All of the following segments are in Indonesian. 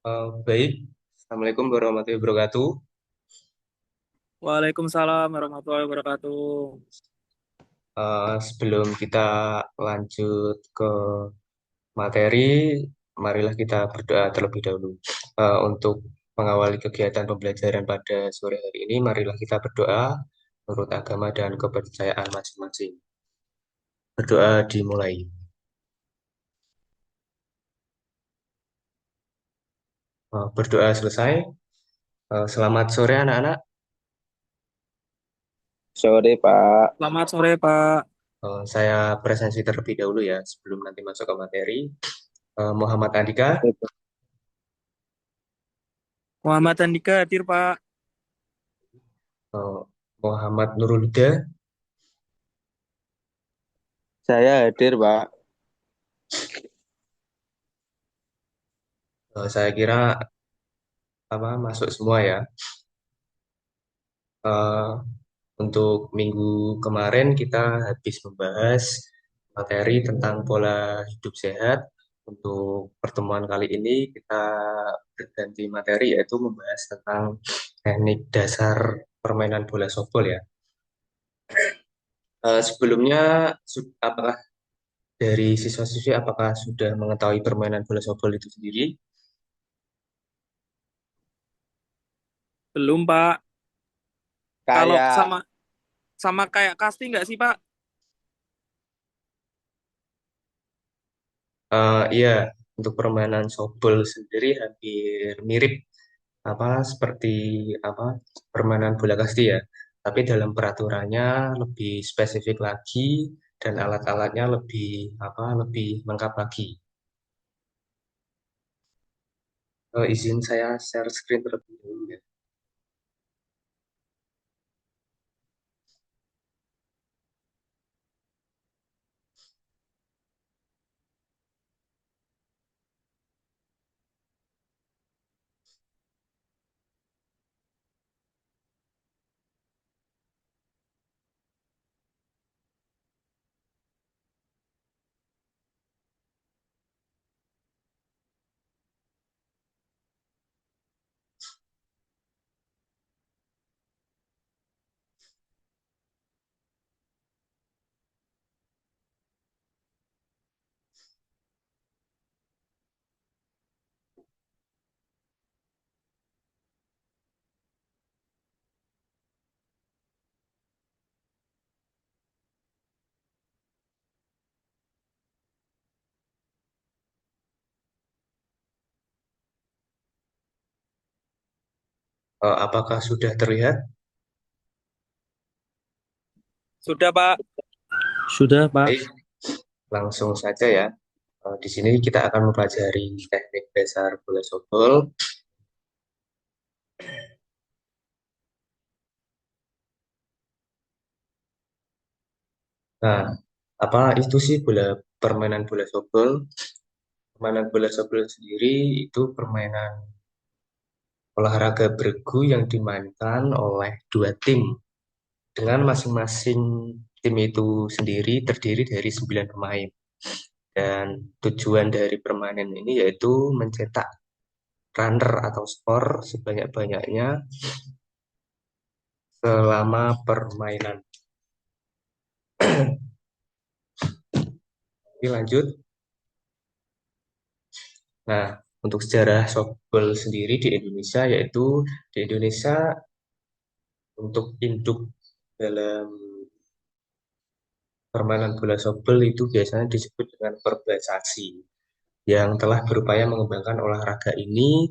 Baik, Assalamualaikum warahmatullahi wabarakatuh. Waalaikumsalam warahmatullahi wabarakatuh. Sebelum kita lanjut ke materi, marilah kita berdoa terlebih dahulu. Untuk mengawali kegiatan pembelajaran pada sore hari ini, marilah kita berdoa menurut agama dan kepercayaan masing-masing. Berdoa dimulai. Berdoa selesai. Selamat sore anak-anak. Sore Pak. Selamat sore, Pak. Saya presensi terlebih dahulu ya, sebelum nanti masuk ke materi. Muhammad Andika, Muhammad Andika hadir, Pak. eh, Muhammad Nurul Huda. Saya hadir Pak. Saya kira apa masuk semua ya. Eh, untuk minggu kemarin kita habis membahas materi tentang pola hidup sehat. Untuk pertemuan kali ini kita berganti materi yaitu membahas tentang teknik dasar permainan bola softball ya. Sebelumnya apakah dari siswa-siswi apakah sudah mengetahui permainan bola softball itu sendiri? Belum, Pak. Kalau Kayak sama sama kayak casting nggak sih, Pak? Iya, untuk permainan softball sendiri hampir mirip apa seperti apa permainan bola kasti ya. Tapi dalam peraturannya lebih spesifik lagi dan alat-alatnya lebih lebih lengkap lagi. Izin saya share screen terlebih dahulu ya. Apakah sudah terlihat? Sudah, Pak. sudah Pak. Baik, langsung saja ya. Di sini kita akan mempelajari teknik dasar bola softball. Nah, apa itu sih permainan bola softball? Permainan bola softball sendiri itu permainan olahraga bergu yang dimainkan oleh dua tim dengan masing-masing tim itu sendiri terdiri dari 9 pemain. Dan tujuan dari permainan ini yaitu mencetak runner atau skor sebanyak-banyaknya selama permainan. Oke, lanjut. Nah, untuk sejarah softball sendiri di Indonesia yaitu di Indonesia untuk induk dalam permainan bola softball itu biasanya disebut dengan Perbaisasi yang telah berupaya mengembangkan olahraga ini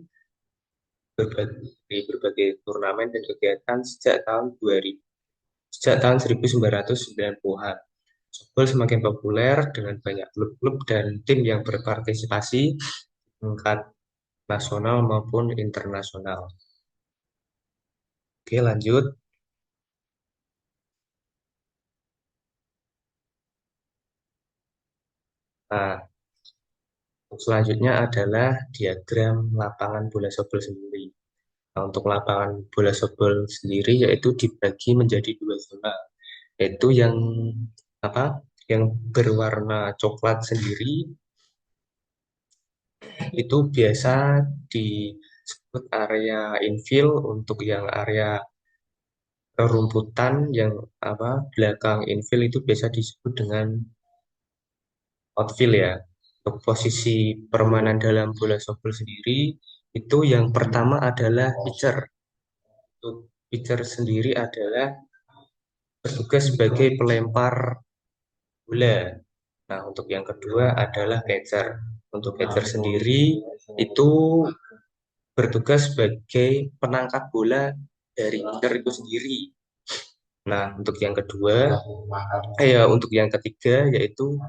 di berbagai turnamen dan kegiatan sejak tahun 1990-an. Softball semakin populer dengan banyak klub-klub dan tim yang berpartisipasi tingkat nasional maupun internasional. Oke, lanjut. Nah, selanjutnya adalah diagram lapangan bola softball sendiri. Nah, untuk lapangan bola softball sendiri yaitu dibagi menjadi dua zona, yaitu yang apa? Yang berwarna coklat sendiri itu biasa disebut area infill. Untuk yang area rerumputan yang belakang infill itu biasa disebut dengan outfield ya. Untuk posisi permainan dalam bola softball sendiri itu yang pertama adalah pitcher. Untuk pitcher sendiri adalah bertugas sebagai pelempar bola. Nah, untuk yang kedua adalah catcher. Untuk catcher sendiri itu bertugas sebagai penangkap bola dari pitcher itu sendiri. Nah, untuk yang kedua, untuk yang ketiga yaitu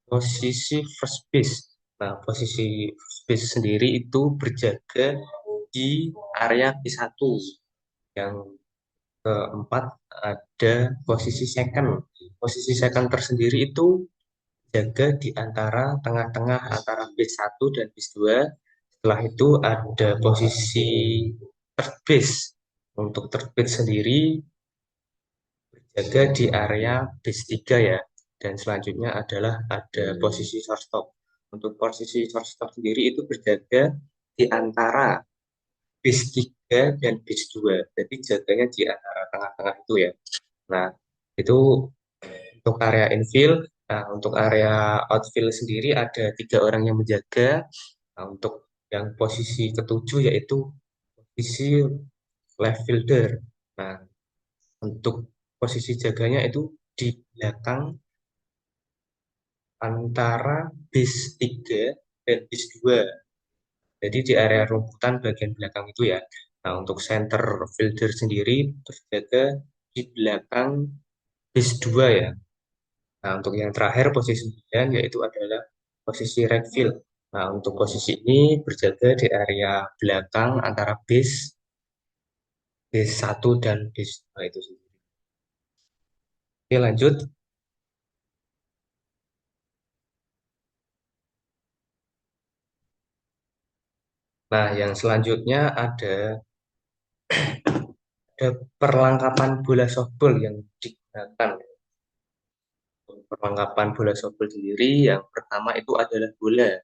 posisi first base. Nah, posisi first base sendiri itu berjaga di area P1. Yang keempat ada posisi second. Posisi second tersendiri itu jaga di antara tengah-tengah antara base 1 dan base 2. Setelah itu ada posisi third base. Untuk third base sendiri berjaga di area base 3 ya. Dan selanjutnya adalah ada posisi shortstop. Untuk posisi shortstop sendiri itu berjaga di antara base 3 dan base 2. Jadi jaganya di antara tengah-tengah itu ya. Nah, itu untuk area infield. Nah, untuk area outfield sendiri ada 3 orang yang menjaga. Nah, untuk yang posisi ketujuh yaitu posisi left fielder. Nah, untuk posisi jaganya itu di belakang antara base 3 dan base 2. Jadi di area rumputan bagian belakang itu ya. Nah, untuk center fielder sendiri berjaga di belakang base 2 ya. Nah, untuk yang terakhir posisi 9 yaitu adalah posisi right field. Nah, untuk posisi ini berjaga di area belakang antara base 1 dan base 2 itu sendiri. Oke, lanjut. Nah, yang selanjutnya ada perlengkapan bola softball yang digunakan. Perlengkapan bola softball sendiri yang pertama itu adalah bola.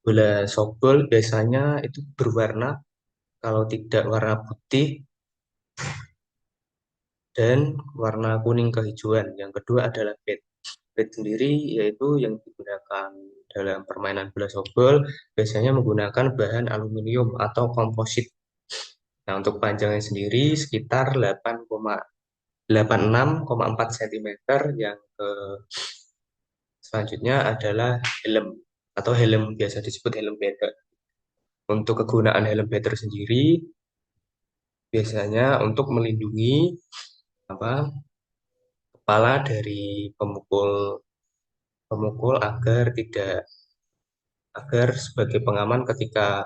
Bola softball biasanya itu berwarna, kalau tidak warna putih dan warna kuning kehijauan. Yang kedua adalah bat. Bat sendiri yaitu yang digunakan dalam permainan bola softball biasanya menggunakan bahan aluminium atau komposit. Nah, untuk panjangnya sendiri sekitar 86,4 cm. Yang selanjutnya adalah helm atau helm biasa disebut helm batter. Untuk kegunaan helm batter sendiri biasanya untuk melindungi kepala dari pemukul pemukul agar sebagai pengaman ketika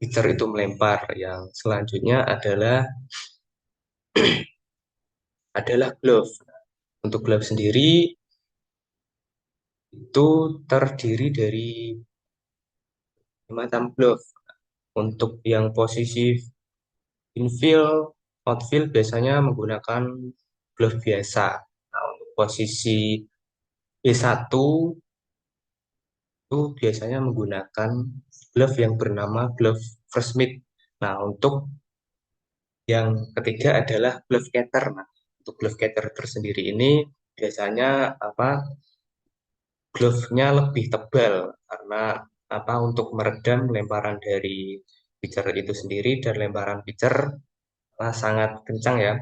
pitcher itu melempar. Yang selanjutnya adalah glove. Untuk glove sendiri itu terdiri dari macam glove. Untuk yang posisi infield, outfield biasanya menggunakan glove biasa. Nah, untuk posisi B1 itu biasanya menggunakan glove yang bernama glove first mitt. Nah, untuk yang ketiga adalah glove catcher. Nah, untuk glove catcher tersendiri ini biasanya glove-nya lebih tebal karena untuk meredam lemparan dari pitcher itu sendiri, dan lemparan pitcher sangat kencang ya.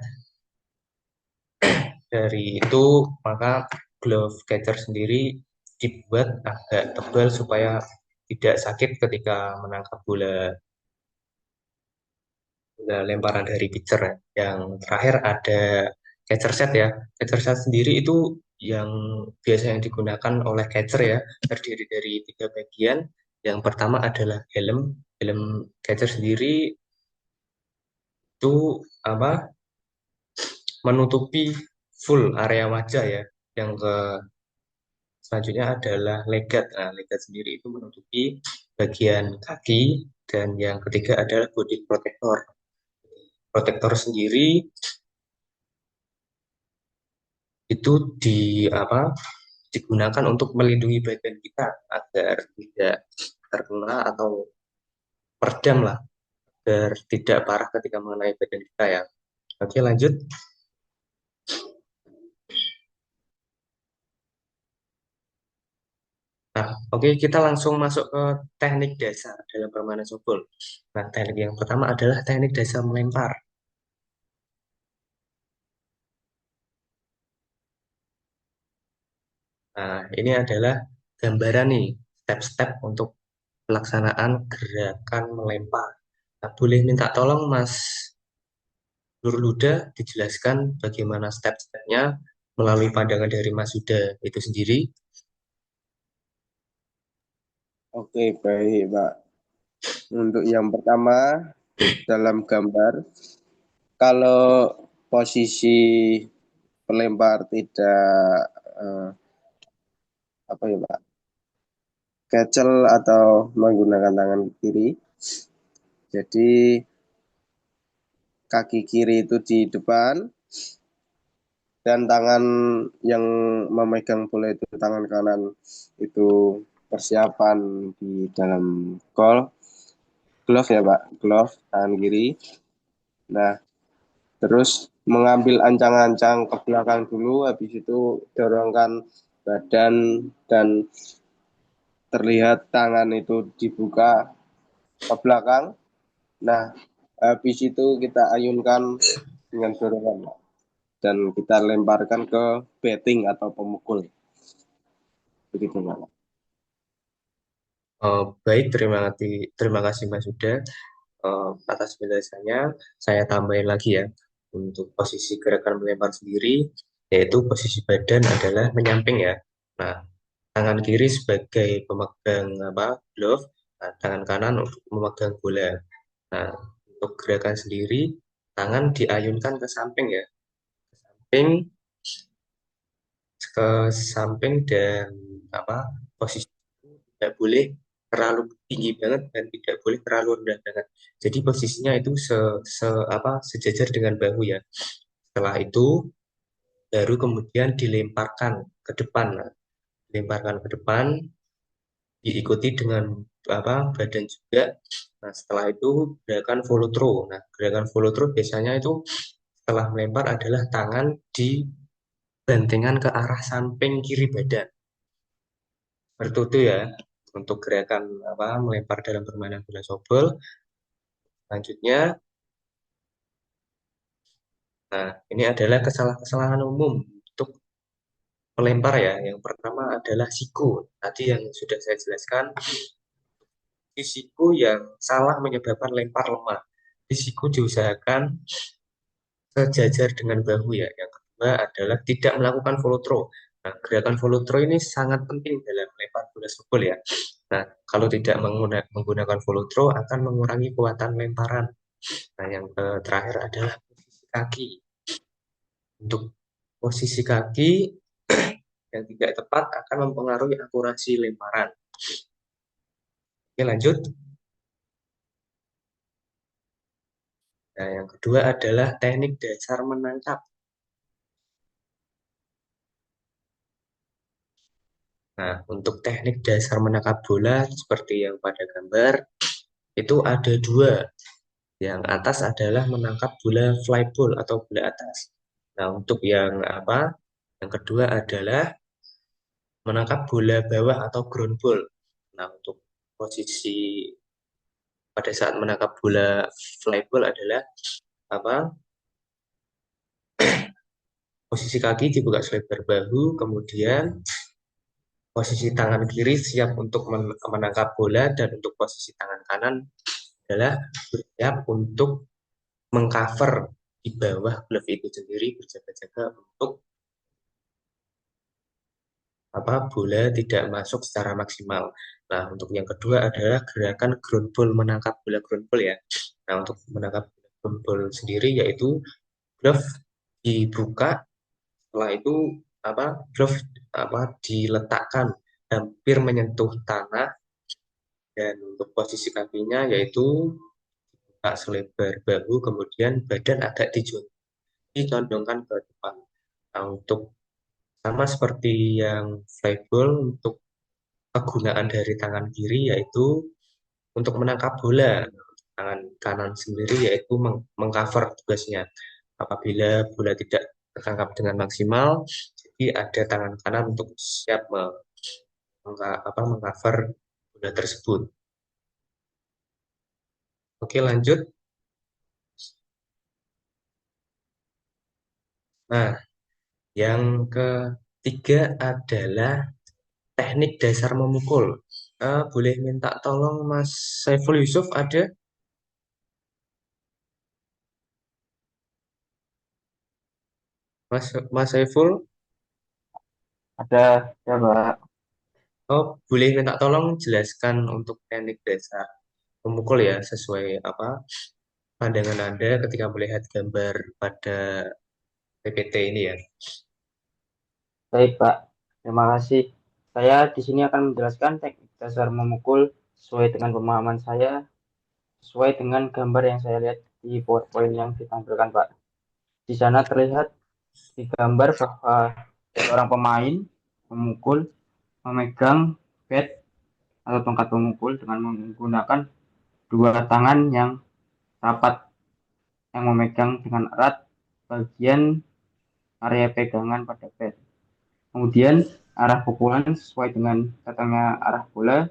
Dari itu maka glove catcher sendiri dibuat agak tebal supaya tidak sakit ketika menangkap bola lemparan dari pitcher ya. Yang terakhir ada catcher set ya. Catcher set sendiri itu yang biasanya digunakan oleh catcher ya, terdiri dari 3 bagian. Yang pertama adalah helm. Helm catcher sendiri itu menutupi full area wajah ya. Yang selanjutnya adalah legat. Nah, legat sendiri itu menutupi bagian kaki, dan yang ketiga adalah body protector. Protektor sendiri itu digunakan untuk melindungi badan kita agar tidak terkena atau peredam lah, agar tidak parah ketika mengenai badan kita ya. Oke, lanjut. Nah, oke, kita langsung masuk ke teknik dasar dalam permainan softball. Nah, teknik yang pertama adalah teknik dasar melempar. Nah, ini adalah gambaran nih, step-step untuk pelaksanaan gerakan melempar. Nah, boleh minta tolong Mas Nurluda dijelaskan bagaimana step-stepnya melalui pandangan dari Mas Yuda itu sendiri. Oke, baik, Pak. Untuk yang pertama, dalam gambar, kalau posisi pelempar tidak eh, apa ya, Pak? Kecel atau menggunakan tangan kiri. Jadi kaki kiri itu di depan dan tangan yang memegang bola itu tangan kanan itu persiapan di dalam glove ya Pak, glove tangan kiri. Nah, terus mengambil ancang-ancang ke belakang dulu, habis itu dorongkan badan dan terlihat tangan itu dibuka ke belakang. Nah, habis itu kita ayunkan dengan dorongan dan kita lemparkan ke batting atau pemukul. Begitu Pak. Baik, terima kasih Mas Yuda atas penjelasannya. Saya tambahin lagi ya, untuk posisi gerakan melempar sendiri, yaitu posisi badan adalah menyamping ya. Nah, tangan kiri sebagai pemegang glove, nah, tangan kanan untuk memegang bola. Nah, untuk gerakan sendiri, tangan diayunkan ke samping ya, samping ke samping dan posisi itu tidak boleh terlalu tinggi banget dan tidak boleh terlalu rendah banget. Jadi posisinya itu sejajar dengan bahu ya. Setelah itu baru kemudian dilemparkan ke depan. Nah, dilemparkan ke depan diikuti dengan badan juga. Nah, setelah itu gerakan follow through. Nah, gerakan follow through biasanya itu setelah melempar adalah tangan dibantingkan ke arah samping kiri badan. Seperti itu ya untuk gerakan melempar dalam permainan bola softball. Selanjutnya, nah ini adalah kesalahan-kesalahan umum untuk melempar ya. Yang pertama adalah siku. Tadi yang sudah saya jelaskan, siku yang salah menyebabkan lempar lemah. Siku diusahakan sejajar dengan bahu ya. Yang kedua adalah tidak melakukan follow throw. Nah, gerakan follow throw ini sangat penting dalam melempar bola softball ya. Nah, kalau tidak menggunakan follow throw akan mengurangi kekuatan lemparan. Nah, yang terakhir adalah posisi kaki. Untuk posisi kaki yang tidak tepat akan mempengaruhi akurasi lemparan. Oke, lanjut. Nah, yang kedua adalah teknik dasar menangkap. Nah, untuk teknik dasar menangkap bola seperti yang pada gambar, itu ada dua. Yang atas adalah menangkap bola fly ball atau bola atas. Nah, untuk yang Yang kedua adalah menangkap bola bawah atau ground ball. Nah, untuk posisi pada saat menangkap bola fly ball adalah apa? Posisi kaki dibuka selebar bahu, kemudian posisi tangan kiri siap untuk menangkap bola dan untuk posisi tangan kanan adalah bersiap untuk mengcover di bawah glove itu sendiri, berjaga-jaga untuk bola tidak masuk secara maksimal. Nah, untuk yang kedua adalah gerakan ground ball, menangkap bola ground ball ya. Nah, untuk menangkap bola ground ball sendiri yaitu glove dibuka, setelah itu glove diletakkan hampir menyentuh tanah, dan untuk posisi kakinya yaitu buka selebar bahu, kemudian badan agak dicondongkan ke depan. Nah, untuk Sama seperti yang flyball untuk kegunaan dari tangan kiri yaitu untuk menangkap bola. Tangan kanan sendiri yaitu mengcover tugasnya. Apabila bola tidak tertangkap dengan maksimal, jadi ada tangan kanan untuk siap mengcover bola tersebut. Oke, lanjut. Nah, yang ketiga adalah teknik dasar memukul. Boleh minta tolong Mas Saiful Yusuf ada? Mas Saiful? Ada, ya Mbak. Oh, boleh minta tolong jelaskan untuk teknik dasar memukul ya, sesuai apa pandangan Anda ketika melihat gambar pada PPT ini ya. Baik Pak, terima kasih. Saya di sini akan menjelaskan teknik dasar memukul sesuai dengan pemahaman saya, sesuai dengan gambar yang saya lihat di PowerPoint yang ditampilkan Pak. Di sana terlihat di gambar bahwa seorang pemain memukul memegang bat atau tongkat pemukul dengan menggunakan dua tangan yang rapat yang memegang dengan erat bagian area pegangan pada bat. Kemudian arah pukulan sesuai dengan datangnya arah bola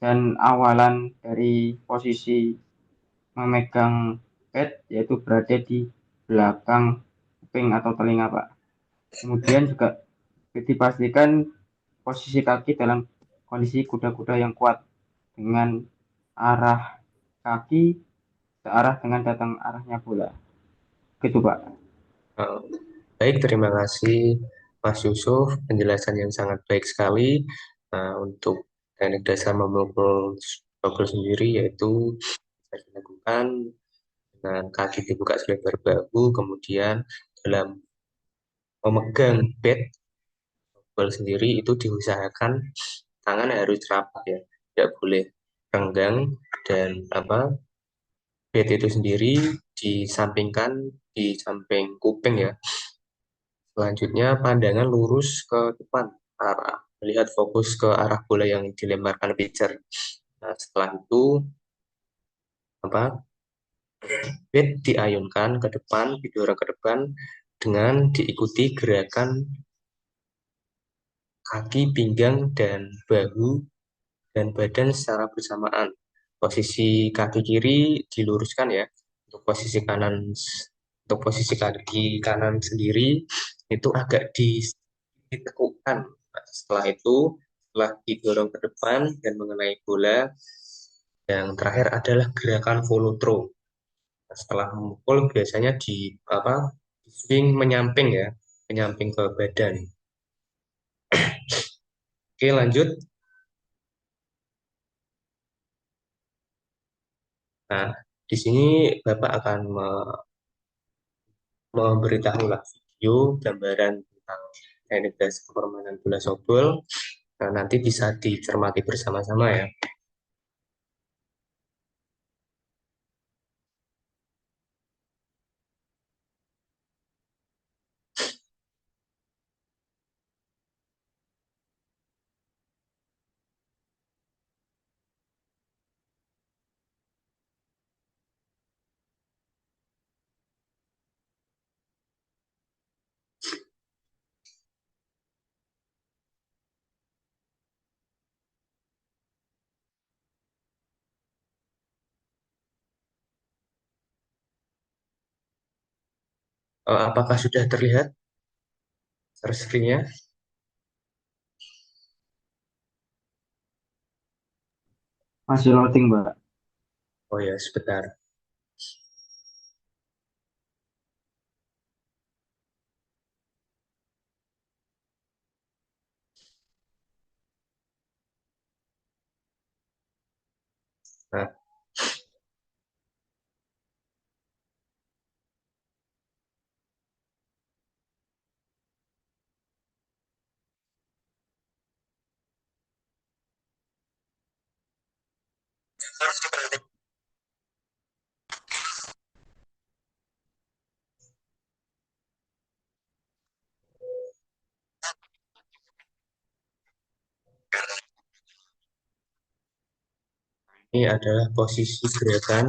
dan awalan dari posisi memegang bat yaitu berada di belakang kuping atau telinga Pak. Kemudian juga dipastikan posisi kaki dalam kondisi kuda-kuda yang kuat dengan arah kaki searah dengan datang arahnya bola. Gitu Pak. Eh, Baik, terima kasih Mas Yusuf, penjelasan yang sangat baik sekali. Untuk teknik dasar memukul sendiri yaitu bisa dilakukan dengan kaki dibuka selebar bahu, kemudian dalam memegang bat bola sendiri itu diusahakan tangan harus rapat ya, tidak boleh renggang dan bat itu sendiri disampingkan di samping kuping ya. Selanjutnya pandangan lurus ke depan arah melihat fokus ke arah bola yang dilemparkan pitcher. Nah, setelah itu apa bat diayunkan ke depan, didorong ke depan dengan diikuti gerakan kaki, pinggang, dan bahu dan badan secara bersamaan. Posisi kaki kiri diluruskan ya. Untuk posisi kanan untuk posisi kaki kanan sendiri itu agak ditekukkan. Nah, setelah itu setelah didorong ke depan dan mengenai bola, yang terakhir adalah gerakan follow through. Nah, setelah memukul biasanya di swing menyamping ya, menyamping ke badan. Oke, lanjut. Nah, di sini Bapak akan memberitahu lah video gambaran tentang teknik dasar permainan bola softball. Nah, nanti bisa dicermati bersama-sama ya. Apakah sudah terlihat share screen-nya? Masih loading Mbak. Oh ya, sebentar. Nah, Ini adalah posisi gerakan.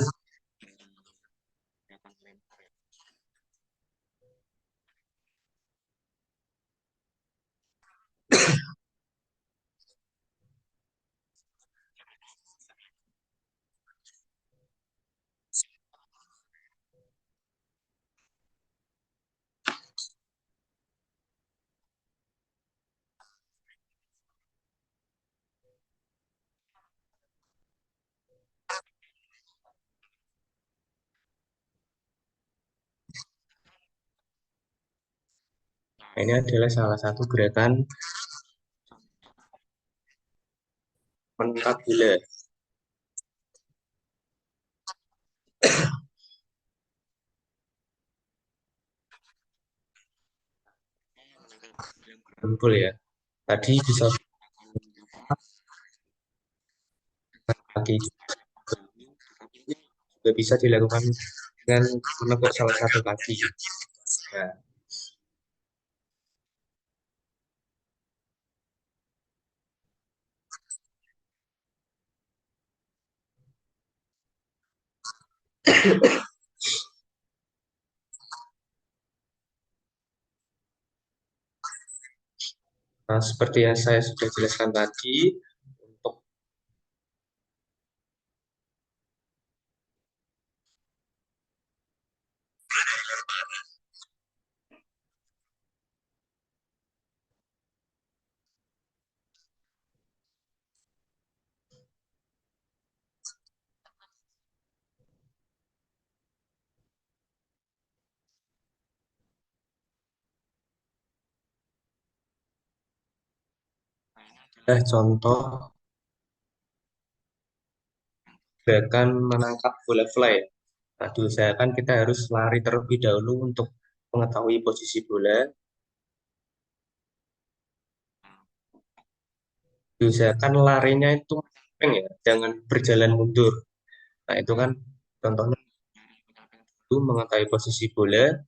Nah, ini adalah salah satu gerakan menangkap bola. Kumpul ya. Tadi bisa kaki juga bisa dilakukan dengan menepuk salah satu kaki. Nah, seperti yang saya sudah jelaskan tadi, untuk contoh gerakan menangkap bola fly. Nah, diusahakan kita harus lari terlebih dahulu untuk mengetahui posisi bola. Diusahakan larinya itu ya, jangan berjalan mundur. Nah, itu kan contohnya itu mengetahui posisi bola,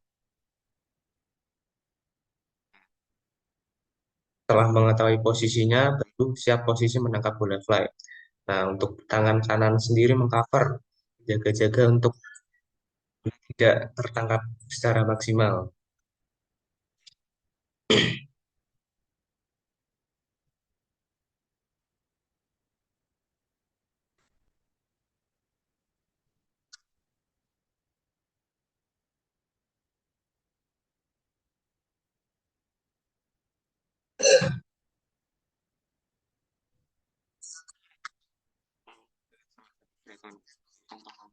setelah mengetahui posisinya, baru siap posisi menangkap bola fly. Nah, untuk tangan kanan sendiri mengcover, jaga-jaga untuk tidak tertangkap secara maksimal.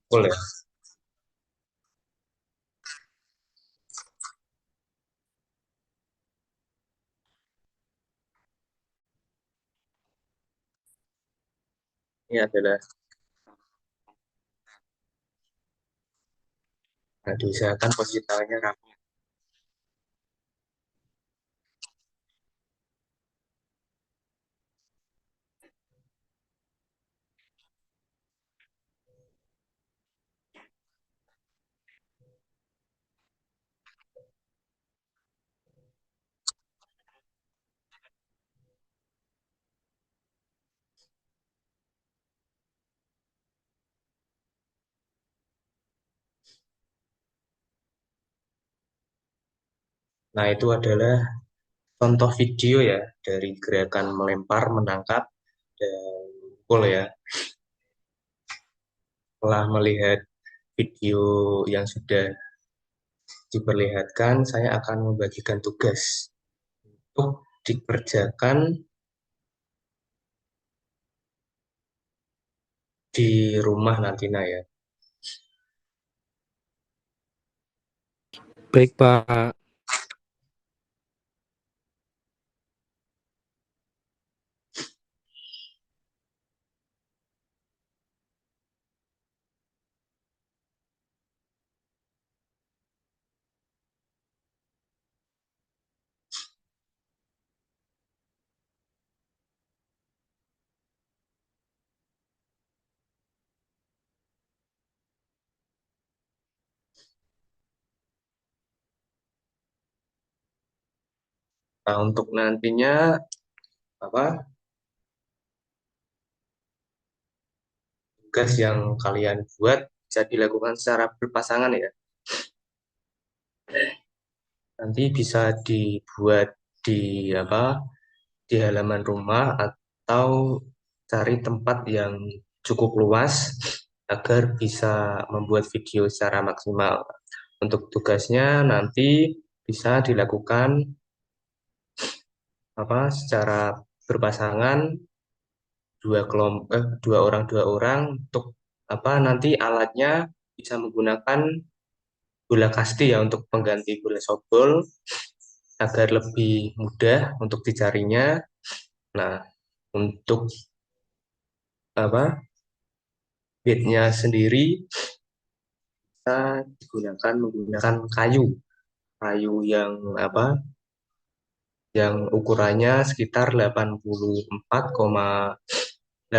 Boleh. Ini adalah, nah, diusahakan posisi tangannya rapi. Nah, itu adalah contoh video ya dari gerakan melempar, menangkap, dan pukul ya. Setelah melihat video yang sudah diperlihatkan, saya akan membagikan tugas untuk dikerjakan di rumah nantinya ya. Baik, Pak. Nah, untuk nantinya apa tugas yang kalian buat bisa dilakukan secara berpasangan ya. Nanti bisa dibuat di di halaman rumah atau cari tempat yang cukup luas agar bisa membuat video secara maksimal. Untuk tugasnya nanti bisa dilakukan secara berpasangan dua orang untuk nanti alatnya bisa menggunakan bola kasti ya untuk pengganti bola softball agar lebih mudah untuk dicarinya. Nah, untuk bitnya sendiri kita menggunakan kayu yang yang ukurannya sekitar 84,84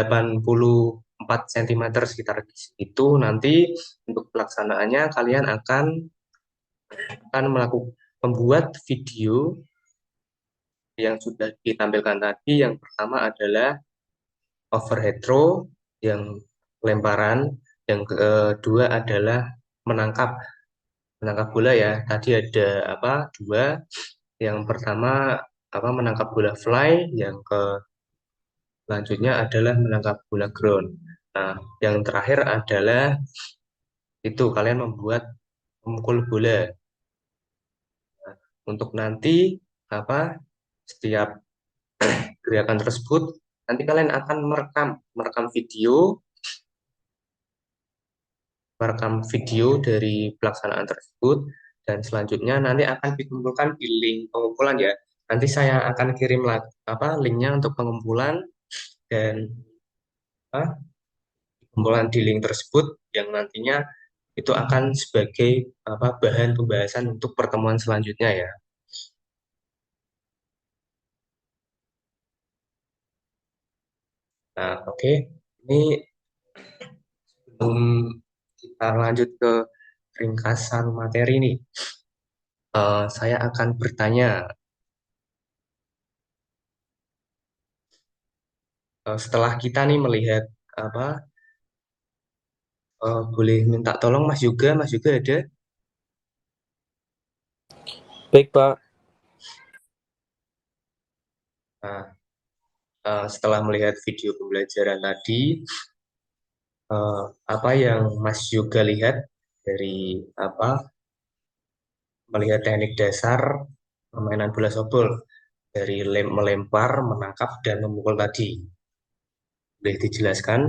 cm sekitar itu. Nanti untuk pelaksanaannya kalian akan melakukan membuat video yang sudah ditampilkan tadi. Yang pertama adalah overhead throw yang lemparan, yang kedua adalah menangkap bola ya. Tadi ada dua. Yang pertama menangkap bola fly, yang selanjutnya adalah menangkap bola ground. Nah, yang terakhir adalah itu kalian memukul bola. Nah, untuk nanti setiap gerakan tersebut nanti kalian akan merekam video dari pelaksanaan tersebut, dan selanjutnya nanti akan dikumpulkan di link pengumpulan ya. Nanti saya akan kirim linknya untuk pengumpulan, dan kumpulan di link tersebut yang nantinya itu akan sebagai bahan pembahasan untuk pertemuan selanjutnya ya. Nah, oke. Ini sebelum kita lanjut ke ringkasan materi nih, saya akan bertanya, setelah kita nih melihat boleh minta tolong Mas Yoga ada? Baik, Pak. Nah, setelah melihat video pembelajaran tadi, apa yang Mas Yoga lihat dari melihat teknik dasar permainan bola softball dari melempar, menangkap, dan memukul tadi? Boleh dijelaskan?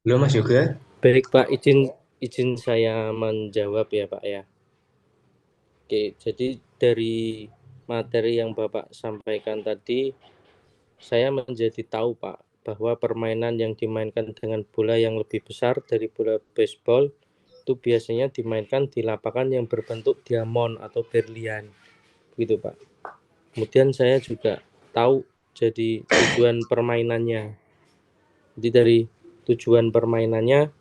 Halo Mas Yoga. Baik, Pak. Izin saya menjawab ya, Pak ya. Oke, jadi dari materi yang Bapak sampaikan tadi, saya menjadi tahu, Pak, bahwa permainan yang dimainkan dengan bola yang lebih besar dari bola baseball itu biasanya dimainkan di lapangan yang berbentuk diamond atau berlian, gitu, Pak. Kemudian saya juga tahu jadi tujuan permainannya. Jadi dari tujuan permainannya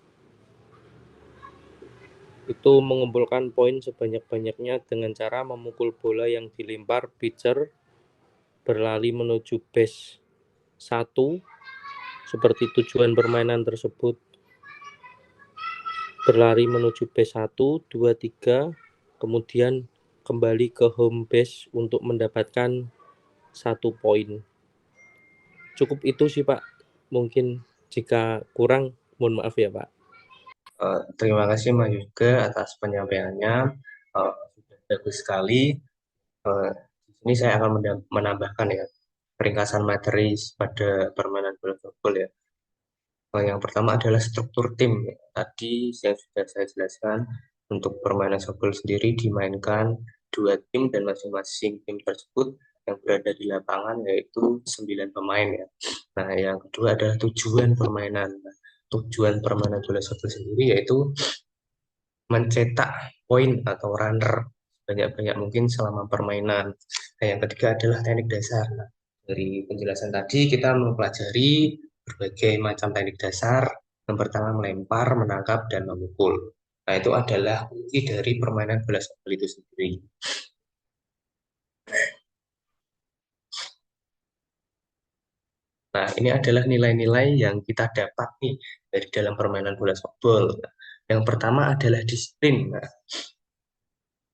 itu mengumpulkan poin sebanyak-banyaknya dengan cara memukul bola yang dilempar pitcher berlari menuju base 1 seperti tujuan permainan tersebut, berlari menuju base 1, 2, 3, kemudian kembali ke home base untuk mendapatkan 1 poin. Cukup itu sih, Pak. Mungkin jika kurang mohon maaf ya, Pak. Terima kasih Mas Yoga atas penyampaiannya. Sudah bagus sekali. Di sini saya akan menambahkan ya ringkasan materi pada permainan bola softball ya. Yang pertama adalah struktur tim. Tadi yang sudah saya jelaskan, untuk permainan softball sendiri dimainkan 2 tim, dan masing-masing tim tersebut yang berada di lapangan yaitu 9 pemain ya. Nah, yang kedua adalah tujuan permainan. Tujuan permainan bola softball sendiri yaitu mencetak poin atau runner banyak-banyak mungkin selama permainan. Nah, yang ketiga adalah teknik dasar. Nah, dari penjelasan tadi kita mempelajari berbagai macam teknik dasar. Yang pertama melempar, menangkap, dan memukul. Nah, itu adalah kunci dari permainan bola sokol itu sendiri. Nah, ini adalah nilai-nilai yang kita dapat nih dari dalam permainan bola softball. Yang pertama adalah disiplin. Nah,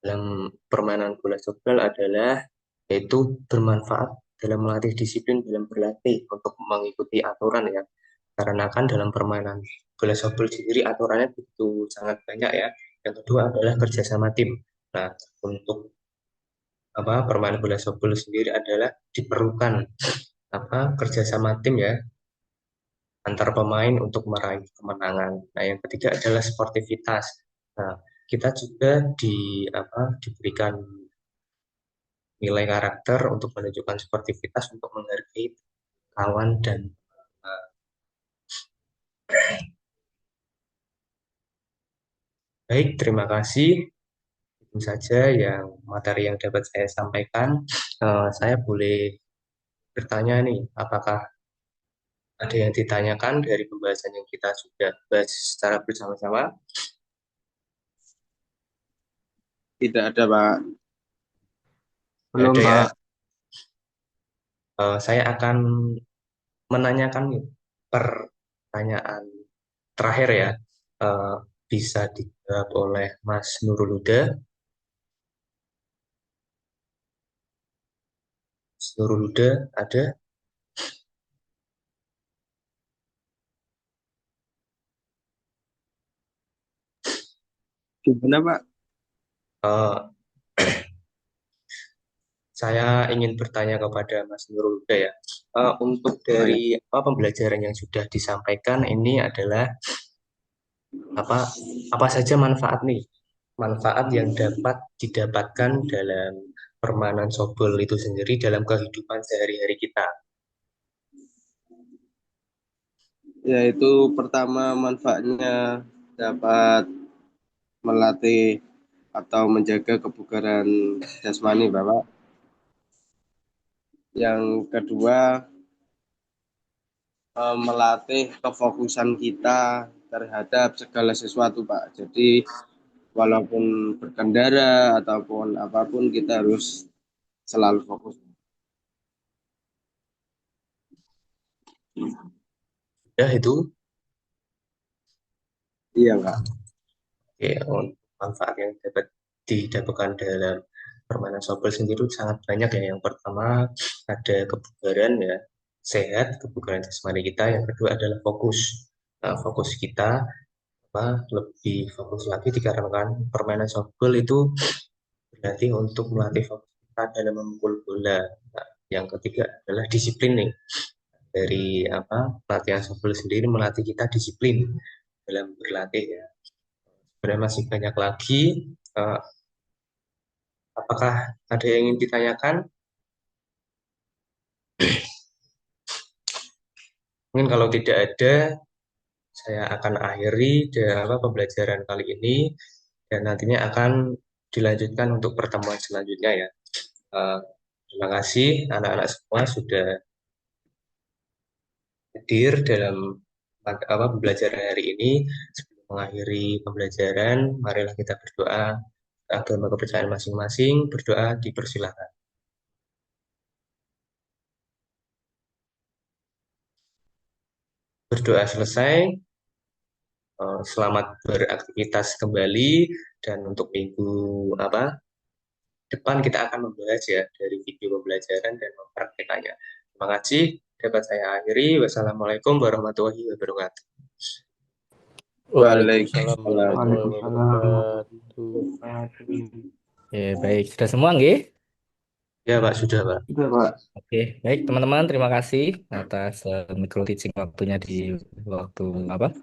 dalam permainan bola softball adalah yaitu bermanfaat dalam melatih disiplin dalam berlatih untuk mengikuti aturan ya. Karena kan dalam permainan bola softball sendiri aturannya begitu sangat banyak ya. Yang kedua adalah kerjasama tim. Nah, untuk permainan bola softball sendiri adalah diperlukan kerjasama tim ya antar pemain untuk meraih kemenangan. Nah, yang ketiga adalah sportivitas. Nah, kita juga diberikan nilai karakter untuk menunjukkan sportivitas untuk menghargai kawan dan baik. Terima kasih. Itu saja yang materi yang dapat saya sampaikan. Saya boleh bertanya nih, apakah ada yang ditanyakan dari pembahasan yang kita sudah bahas secara bersama-sama? Tidak ada, Pak. Belum, Ada ya. Pak. Saya akan menanyakan pertanyaan terakhir ya. Eh, Bisa dijawab oleh Mas Nurul Huda. Mas Nurul Huda ada? Gimana, Pak? Eh, saya ingin bertanya kepada Mas Nurul Huda ya. Untuk dari pembelajaran yang sudah disampaikan ini adalah apa saja manfaat nih? Manfaat yang dapat didapatkan dalam permainan softball itu sendiri dalam kehidupan sehari-hari kita. Yaitu pertama manfaatnya dapat melatih atau menjaga kebugaran jasmani, Bapak. Yang kedua, melatih kefokusan kita terhadap segala sesuatu, Pak. Jadi walaupun berkendara ataupun apapun kita harus selalu fokus. Ya itu. Iya, Pak. Ya, untuk manfaat yang dapat didapatkan dalam permainan softball sendiri sangat banyak ya. Yang pertama ada kebugaran ya, sehat, kebugaran jasmani kita. Yang kedua adalah fokus. Nah, fokus kita lebih fokus lagi dikarenakan permainan softball itu berarti untuk melatih fokus kita dalam memukul bola. Nah, yang ketiga adalah disiplin nih. Dari pelatihan softball sendiri melatih kita disiplin dalam berlatih ya. Sebenarnya masih banyak lagi. Eh, Apakah ada yang ingin ditanyakan? Mungkin kalau tidak ada, saya akan akhiri pembelajaran kali ini dan nantinya akan dilanjutkan untuk pertemuan selanjutnya ya. Eh, Terima kasih anak-anak semua sudah hadir dalam pembelajaran hari ini. Sebelum mengakhiri pembelajaran, marilah kita berdoa agama kepercayaan masing-masing. Berdoa dipersilakan. Berdoa selesai. Selamat beraktivitas kembali dan untuk minggu depan kita akan membahas ya dari video pembelajaran dan mempraktekannya. Terima kasih. Dapat saya akhiri. Wassalamualaikum warahmatullahi wabarakatuh. Waalaikumsalam warahmatullahi Waalaikumsalam wabarakatuh. warahmatullahi Ya, baik. Sudah semua, nggih? Ya, Pak, sudah, Pak. wabarakatuh, Pak. Oke, baik teman-teman, terima kasih atas micro teaching waktunya di waktu